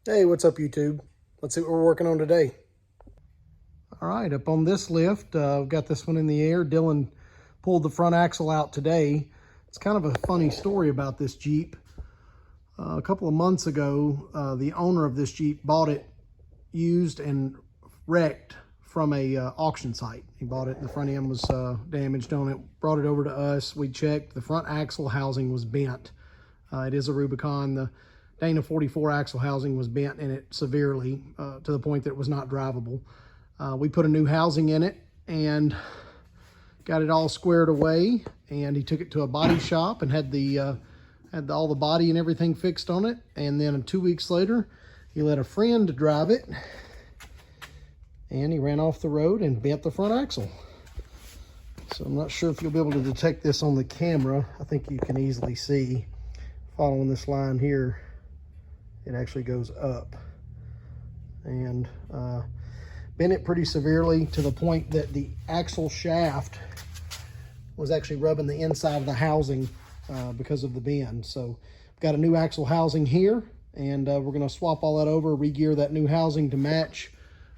Hey, what's up, YouTube? Let's see what we're working on today. All right, up on this lift, I've got this one in the air. Dylan pulled the front axle out today. It's kind of a funny story about this Jeep. A couple of months ago, the owner of this Jeep bought it used and wrecked from a auction site. He bought it, the front end was damaged on it, brought it over to us. We checked, the front axle housing was bent. It is a Rubicon. The Dana 44 axle housing was bent in it severely to the point that it was not drivable. We put a new housing in it and got it all squared away, and he took it to a body shop and had all the body and everything fixed on it. And then 2 weeks later, he let a friend drive it, and he ran off the road and bent the front axle. So I'm not sure if you'll be able to detect this on the camera. I think you can easily see, following this line here, it actually goes up, and bent it pretty severely to the point that the axle shaft was actually rubbing the inside of the housing because of the bend. So we've got a new axle housing here, and we're going to swap all that over, re-gear that new housing to match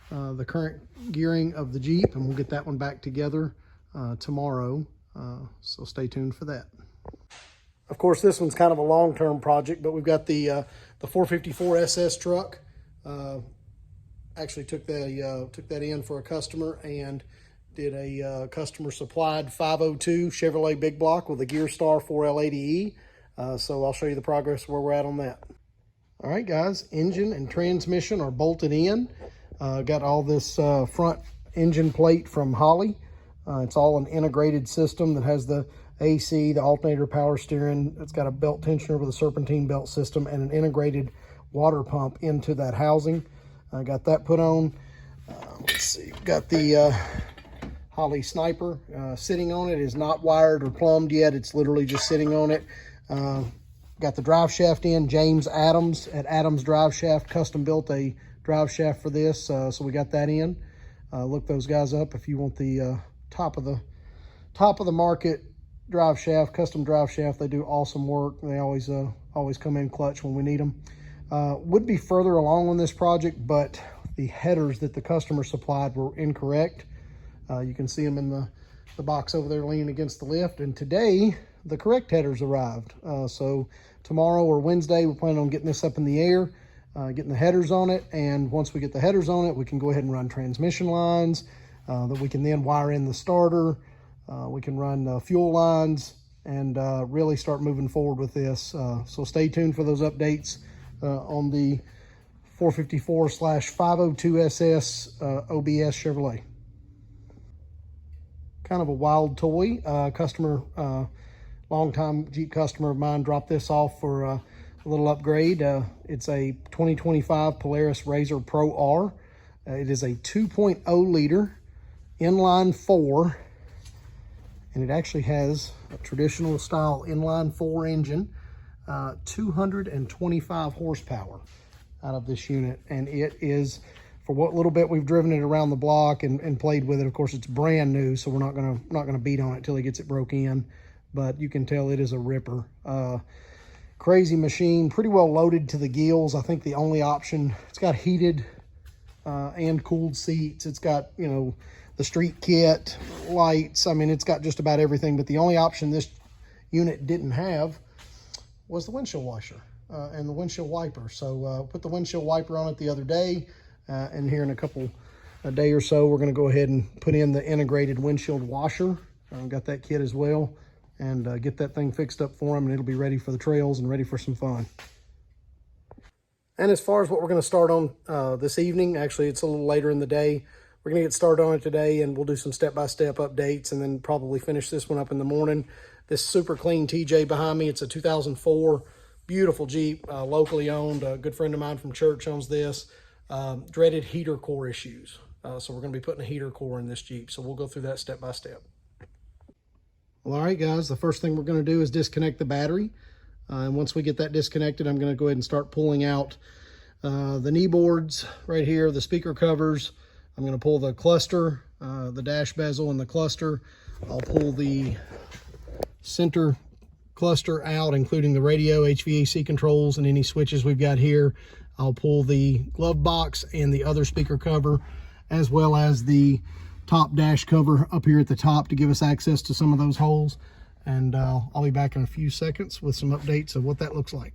the current gearing of the Jeep, and we'll get that one back together tomorrow. So stay tuned for that. Of course, this one's kind of a long-term project, but we've got the 454 SS truck. Actually took that in for a customer and did a customer supplied 502 Chevrolet big block with a Gearstar 4L80E. So I'll show you the progress where we're at on that. All right, guys, engine and transmission are bolted in. Got all this front engine plate from Holley. It's all an integrated system that has the AC, the alternator, power steering. It's got a belt tensioner with a serpentine belt system and an integrated water pump into that housing. I got that put on. Let's see, we've got the Holley Sniper sitting on it. It is not wired or plumbed yet. It's literally just sitting on it. Got the drive shaft in. James Adams at Adams Drive Shaft custom built a drive shaft for this, so we got that in. Look those guys up if you want the top of the market drive shaft, custom drive shaft. They do awesome work. They always come in clutch when we need them. Would be further along on this project, but the headers that the customer supplied were incorrect. You can see them in the box over there leaning against the lift. And today, the correct headers arrived. So tomorrow or Wednesday, we're planning on getting this up in the air, getting the headers on it. And once we get the headers on it, we can go ahead and run transmission lines that we can then wire in the starter. We can run fuel lines and really start moving forward with this. So stay tuned for those updates on the 454/502 SS OBS Chevrolet. Kind of a wild toy. Customer, longtime Jeep customer of mine, dropped this off for a little upgrade. It's a 2025 Polaris Razor Pro R. It is a 2.0 liter inline 4, and it actually has a traditional style inline 4 engine, 225 horsepower out of this unit. And it is, for what little bit we've driven it around the block and played with it, of course it's brand new, so we're not gonna beat on it till he gets it broke in, but you can tell it is a ripper. Crazy machine, pretty well loaded to the gills. I think the only option, it's got heated and cooled seats. It's got, you know, the street kit, lights. I mean, it's got just about everything, but the only option this unit didn't have was the windshield washer and the windshield wiper. So put the windshield wiper on it the other day, and here in a day or so, we're going to go ahead and put in the integrated windshield washer. Got that kit as well, and get that thing fixed up for him, and it'll be ready for the trails and ready for some fun. And as far as what we're going to start on this evening, actually it's a little later in the day. We're going to get started on it today, and we'll do some step-by-step updates and then probably finish this one up in the morning. This super clean TJ behind me, it's a 2004, beautiful Jeep, locally owned. A good friend of mine from church owns this. Dreaded heater core issues. So we're going to be putting a heater core in this Jeep. So we'll go through that step by step. Well, all right, guys, the first thing we're going to do is disconnect the battery. And once we get that disconnected, I'm going to go ahead and start pulling out the knee boards right here, the speaker covers. I'm going to pull the cluster, the dash bezel and the cluster. I'll pull the center cluster out, including the radio, HVAC controls, and any switches we've got here. I'll pull the glove box and the other speaker cover, as well as the top dash cover up here at the top to give us access to some of those holes. And I'll be back in a few seconds with some updates of what that looks like.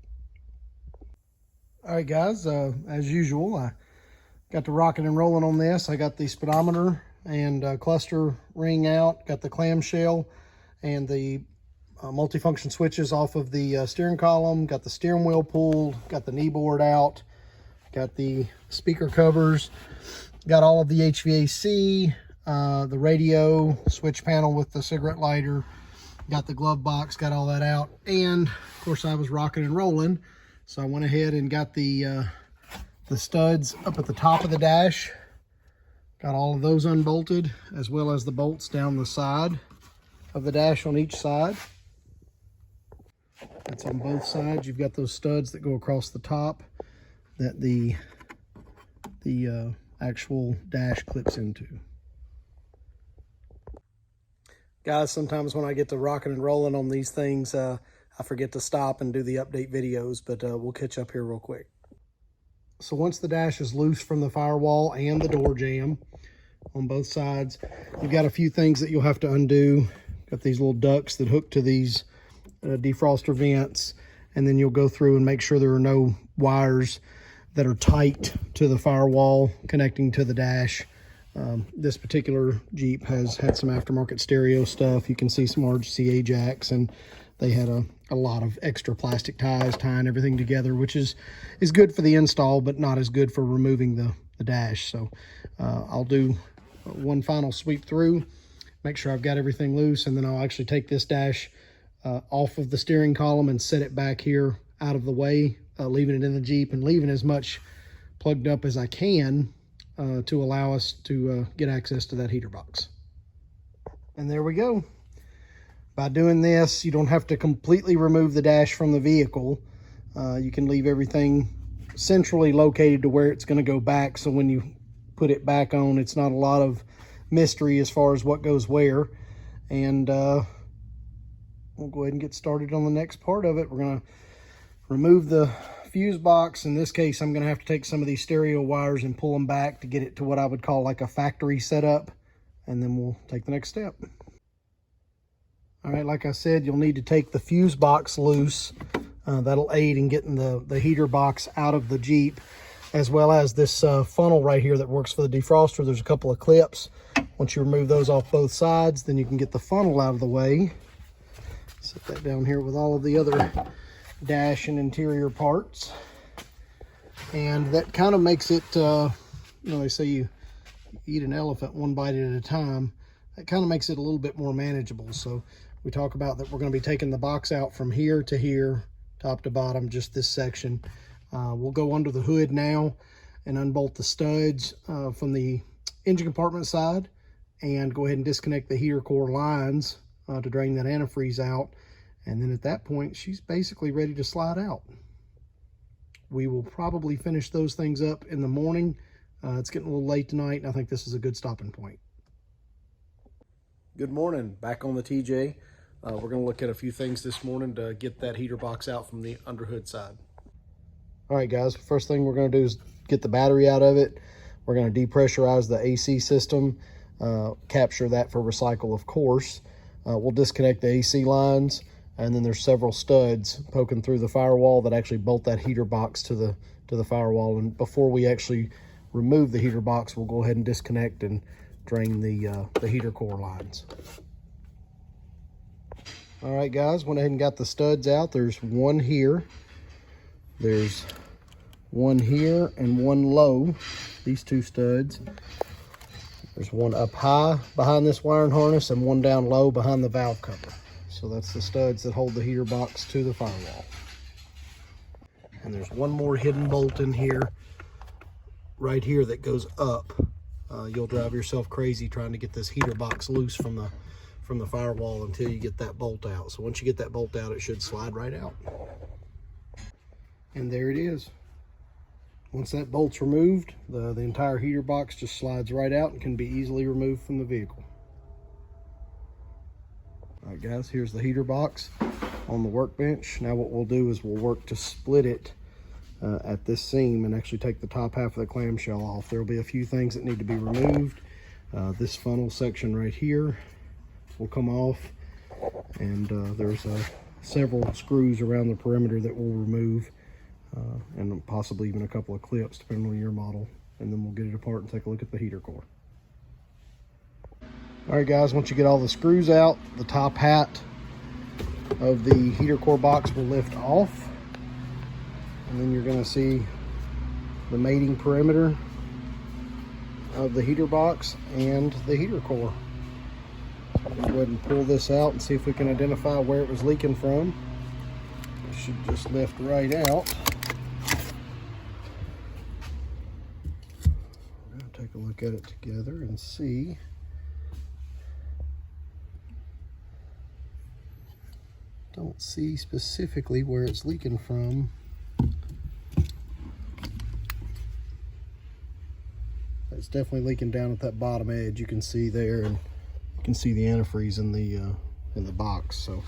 All right, guys, as usual, I got the rocking and rolling on this. I got the speedometer and cluster ring out, got the clamshell and the multifunction switches off of the steering column, got the steering wheel pulled, got the knee board out, got the speaker covers, got all of the HVAC, the radio, switch panel with the cigarette lighter, got the glove box, got all that out. And of course I was rocking and rolling, so I went ahead and got the studs up at the top of the dash, got all of those unbolted, as well as the bolts down the side of the dash on each side. That's on both sides. You've got those studs that go across the top that the actual dash clips into. Guys, sometimes when I get to rocking and rolling on these things, I forget to stop and do the update videos, but we'll catch up here real quick. So once the dash is loose from the firewall and the door jamb on both sides, you've got a few things that you'll have to undo. Got these little ducts that hook to these defroster vents, and then you'll go through and make sure there are no wires that are tight to the firewall connecting to the dash. This particular Jeep has had some aftermarket stereo stuff. You can see some RCA jacks, and they had a lot of extra plastic ties tying everything together, which is good for the install, but not as good for removing the dash. So I'll do one final sweep through, make sure I've got everything loose, and then I'll actually take this dash off of the steering column and set it back here out of the way, leaving it in the Jeep and leaving as much plugged up as I can to allow us to get access to that heater box. And there we go. By doing this, you don't have to completely remove the dash from the vehicle. You can leave everything centrally located to where it's going to go back, so when you put it back on, it's not a lot of mystery as far as what goes where. And we'll go ahead and get started on the next part of it. We're going to remove the fuse box. In this case, I'm going to have to take some of these stereo wires and pull them back to get it to what I would call like a factory setup, and then we'll take the next step. All right, like I said, you'll need to take the fuse box loose. That'll aid in getting the heater box out of the Jeep, as well as this funnel right here that works for the defroster. There's a couple of clips. Once you remove those off both sides, then you can get the funnel out of the way. Set that down here with all of the other dash and interior parts. And that kind of makes it, you know, they say you eat an elephant one bite at a time. That kind of makes it a little bit more manageable. So we talk about that we're going to be taking the box out from here to here, top to bottom, just this section. We'll go under the hood now and unbolt the studs from the engine compartment side, and go ahead and disconnect the heater core lines to drain that antifreeze out. And then at that point, she's basically ready to slide out. We will probably finish those things up in the morning. It's getting a little late tonight, and I think this is a good stopping point. Good morning, back on the TJ. We're going to look at a few things this morning to get that heater box out from the underhood side. All right, guys, first thing we're going to do is get the battery out of it. We're going to depressurize the AC system, capture that for recycle, of course. We'll disconnect the AC lines, and then there's several studs poking through the firewall that actually bolt that heater box to the firewall. And before we actually remove the heater box, we'll go ahead and disconnect and drain the heater core lines. All right, guys, went ahead and got the studs out. There's one here, there's one here, and one low, these two studs. There's one up high behind this wiring harness and one down low behind the valve cover. So that's the studs that hold the heater box to the firewall. And there's one more hidden bolt in here, right here, that goes up. You'll drive yourself crazy trying to get this heater box loose from the firewall until you get that bolt out. So once you get that bolt out, it should slide right out. And there it is. Once that bolt's removed, the entire heater box just slides right out and can be easily removed from the vehicle. All right, guys, here's the heater box on the workbench. Now what we'll do is we'll work to split it at this seam and actually take the top half of the clamshell off. There will be a few things that need to be removed. This funnel section right here will come off, and there's several screws around the perimeter that we'll remove, and possibly even a couple of clips depending on your model, and then we'll get it apart and take a look at the heater core. All right guys, once you get all the screws out, the top hat of the heater core box will lift off, and then you're going to see the mating perimeter of the heater box and the heater core. Go ahead and pull this out and see if we can identify where it was leaking from. It should just lift right out. We're going to take a look at it together and see. Don't see specifically where it's leaking from. It's definitely leaking down at that bottom edge. You can see there, and you can see the antifreeze in the box. So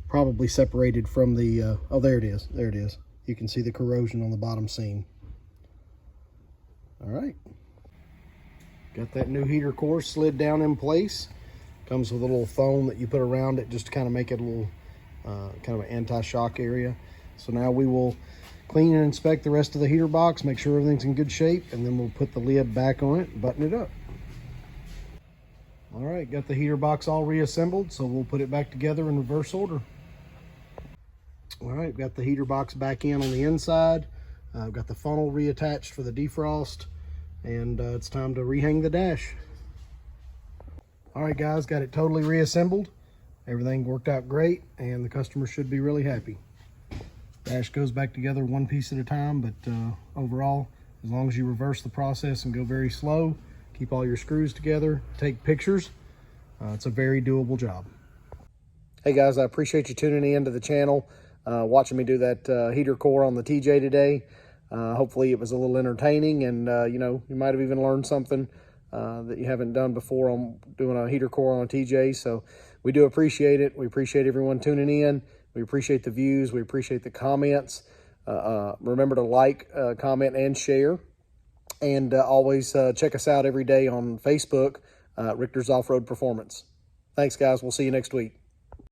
probably separated from the oh, there it is. There it is. You can see the corrosion on the bottom seam. All right. Got that new heater core slid down in place. Comes with a little foam that you put around it just to kind of make it a little kind of an anti-shock area. So now we will clean and inspect the rest of the heater box, make sure everything's in good shape, and then we'll put the lid back on it and button it up. All right, got the heater box all reassembled, so we'll put it back together in reverse order. All right, got the heater box back in on the inside. I've got the funnel reattached for the defrost, and it's time to rehang the dash. All right guys, got it totally reassembled. Everything worked out great, and the customer should be really happy. Dash goes back together one piece at a time, but overall, as long as you reverse the process and go very slow, keep all your screws together, take pictures, it's a very doable job. Hey guys, I appreciate you tuning in to the channel, watching me do that heater core on the TJ today. Hopefully it was a little entertaining, and you know, you might have even learned something that you haven't done before on doing a heater core on a TJ. So we do appreciate it. We appreciate everyone tuning in. We appreciate the views. We appreciate the comments. Remember to like, comment, and share. And always check us out every day on Facebook, Richter's Off-Road Performance. Thanks, guys. We'll see you next week.